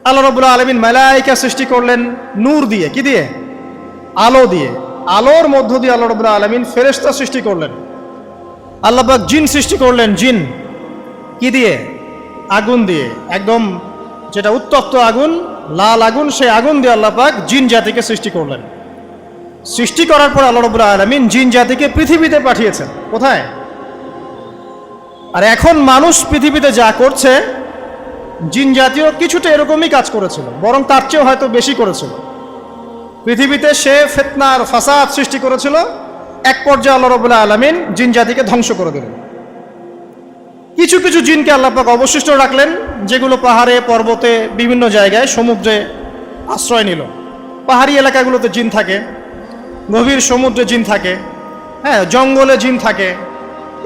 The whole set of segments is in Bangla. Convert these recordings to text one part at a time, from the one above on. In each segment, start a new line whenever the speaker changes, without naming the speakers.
আল্লাহ রাব্বুল আলামিন মালায়েকা সৃষ্টি করলেন নূর দিয়ে, কি দিয়ে? আলো দিয়ে। আলোর মধ্য দিয়ে আল্লাহ রাব্বুল আলামিন ফেরেশতা সৃষ্টি করলেন। আল্লাহ পাক জিন সৃষ্টি করলেন, জিন কি দিয়ে? আগুন দিয়ে। একদম যেটা উত্তপ্ত আগুন, লাল আগুন, সেই আগুন দিয়ে আল্লাহ পাক জিন জাতিকে সৃষ্টি করলেন। সৃষ্টি করার পর আল্লাহ রাব্বুল আলামিন জিন জাতিকে পৃথিবীতে পাঠিয়েছেন। কোথায়? আর এখন মানুষ পৃথিবীতে যা করছে, জিন জাতীয় কিছুটা এরকমই কাজ করেছিল, বরং তার চেয়েও হয়তো বেশি করেছিল। পৃথিবীতে সে ফিতনা আর ফাসাদ সৃষ্টি করেছিল। এক পর্যায়ে আল্লাহ রাব্বুল আলামিন জিন জাতিকে ধ্বংস করে দিলেন। কিছু কিছু জিনকে আল্লাহ পাক অবশিষ্ট রাখলেন, যেগুলো পাহাড়ে, পর্বতে, বিভিন্ন জায়গায়, সমুদ্রে আশ্রয় নিল। পাহাড়ি এলাকাগুলোতে জিন থাকে, গভীর সমুদ্রে জিন থাকে, হ্যাঁ, জঙ্গলে জিন থাকে।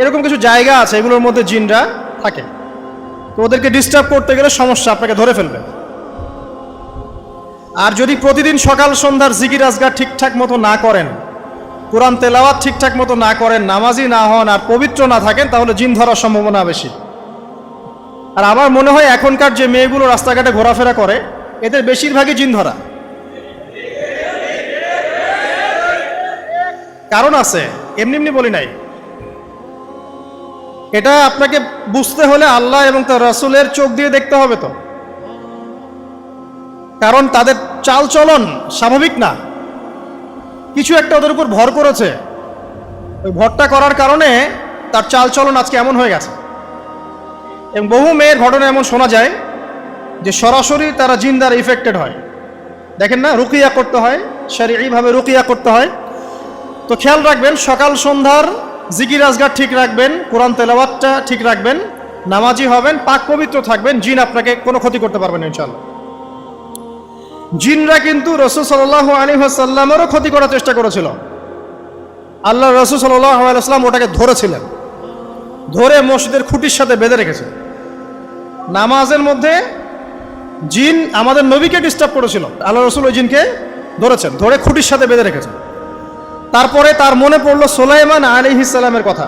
এরকম কিছু জায়গা আছে, এগুলোর মধ্যে জিনরা থাকে। তো ওদেরকে ডিস্টার্ব করতে গেলে সমস্যা, আপনাকে ধরে ফেলবে। আর যদি প্রতিদিন সকাল সন্ধ্যার জিকির আজগার ঠিকঠাক মতো না করেন, কোরআন তেলাওয়াত ঠিকঠাক মতো না করেন, নামাজি না হন, আর পবিত্র না থাকেন, তাহলে জিন ধরার সম্ভাবনা বেশি। আর আমার মনে হয় এখনকার যে মেয়েগুলো রাস্তাঘাটে ঘোরাফেরা করে, এদের বেশিরভাগই জিন ধরা। কারণ আছে, এমনি এমনি বলি নাই। এটা আপনাকে বুঝতে হলে আল্লাহ এবং তার রাসূলের চোখ দিয়ে দেখতে হবে। তো কারণ তাদের চালচলন স্বাভাবিক না, কিছু একটা ওদের উপর ভর করেছে। ওই ভরটা করার কারণে তার চালচলন আজকে এমন হয়ে গেছে। এবং বহু মেয়ের ঘটনা এমন শোনা যায় যে সরাসরি তারা জিন দ্বারা ইফেক্টেড হয়। দেখেন না, রুকিয়া করতে হয়, শরঈভাবে রুকিয়া করতে হয়। তো খেয়াল রাখবেন, সকাল সন্ধ্যার জিকির আজগার ঠিক রাখবেন, কোরআন তেলাওয়াতটা ঠিক রাখবেন, নামাজি হবেন, পাক পবিত্র থাকবেন, জিন আপনাকে কোনো ক্ষতি করতে পারবেন না ইনশাআল্লাহ। জিনরা কিন্তু রাসূল সাল্লাল্লাহু আলাইহি ওয়াসাল্লামেরও ক্ষতি করার চেষ্টা করেছিল। আল্লাহ রাসূল সাল্লাল্লাহু আলাইহি ওয়াসাল্লাম ওটাকে ধরেছিলেন, ধরে মসজিদের খুঁটির সাথে বেঁধে রেখেছেন। নামাজের মধ্যে জিন আমাদের নবীকে ডিস্টার্ব করেছিল, আল্লাহ রাসূল ওই জিনকে ধরেছেন, ধরে খুঁটির সাথে বেঁধে রেখেছেন। তারপরে তার মনে পড়লো সুলাইমান আলাইহিস সালামের কথা।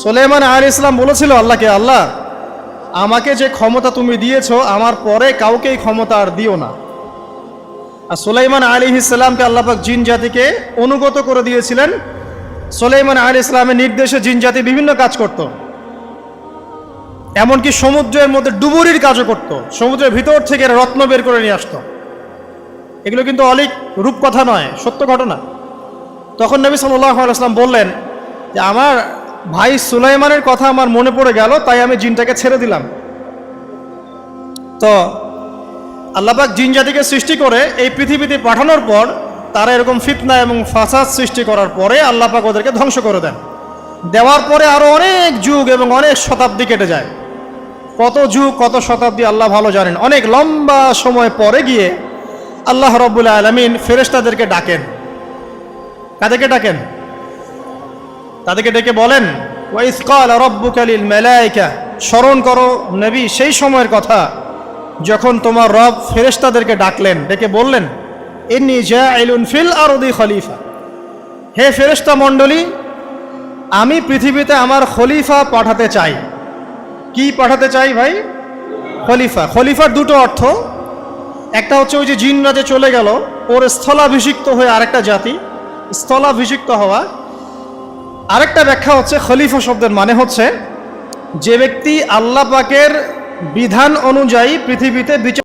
সুলাইমান আলাইহিস সালাম বলেছিল আল্লাহকে, আল্লাহ, আমাকে যে ক্ষমতা তুমি দিয়েছো, আমার পরে কাউকে এই ক্ষমতা আর দিও না। আর সুলাইমান আলাইহিস সালামকে আল্লাহ পাক জিন জাতিকে অনুগত করে দিয়েছিলেন। সুলাইমান আলাইহিস সালামের নির্দেশে জিন জাতি বিভিন্ন কাজ করত, এমনকি সমুদ্রের মধ্যে ডুবুরির কাজও করত, সমুদ্রের ভিতর থেকে রত্ন বের করে নিয়ে আসতো। এগুলো কিন্তু অলিক রূপকথা নয়, সত্য ঘটনা। তখন নবী সাল্লাল্লাহু আলাইহি ওয়াসাল্লাম বললেন যে আমার ভাই সুলাইমানের কথা আমার মনে পড়ে গেল, তাই আমি জিনটাকে ছেড়ে দিলাম। তো আল্লাহ পাক জিন জাতিকে সৃষ্টি করে এই পৃথিবীতে পাঠানোর পর তারা এরকম ফিতনা এবং ফাসাদ সৃষ্টি করার পরে আল্লাহ পাক ওদেরকে ধ্বংস করে দেন। দেওয়ার পরে আরো অনেক যুগ এবং অনেক শতাব্দী কেটে যায়। কত যুগ, কত শতাব্দী আল্লাহ ভালো জানেন। অনেক লম্বা সময় পরে গিয়ে আল্লাহ রাব্বুল আলামিন ফেরেশতাদেরকে ডাকেন। কাদেরকে ডাকেন? তাদেরকে ডেকে বলেন, ওয়াইজ ক্বালা রাব্বুকা লিল মালায়েকা, স্মরণ করো নবী সেই সময়ের কথা যখন তোমার রব ফেরেশতাদেরকে ডাকলেন, ডেকে বললেন, ইন্নী জাইলুন ফিল আরদি খলিফা, হে ফেরেশতা মণ্ডলী, আমি পৃথিবীতে আমার খলিফা পাঠাতে চাই। কি পাঠাতে চাই ভাই? খলিফা। খলিফার দুটো অর্থ। একটা হচ্ছে ওই যে জিনরা যে চলে গেল, ওর স্থলাভিষিক্ত হয়ে আরেকটা জাতি, স্থলাভিষিক্ত হওয়া। আরেকটা ব্যাখ্যা হচ্ছে খলিফা শব্দের মানে হচ্ছে যে ব্যক্তি আল্লাহ পাকের বিধান অনুযায়ী পৃথিবীতে বিচার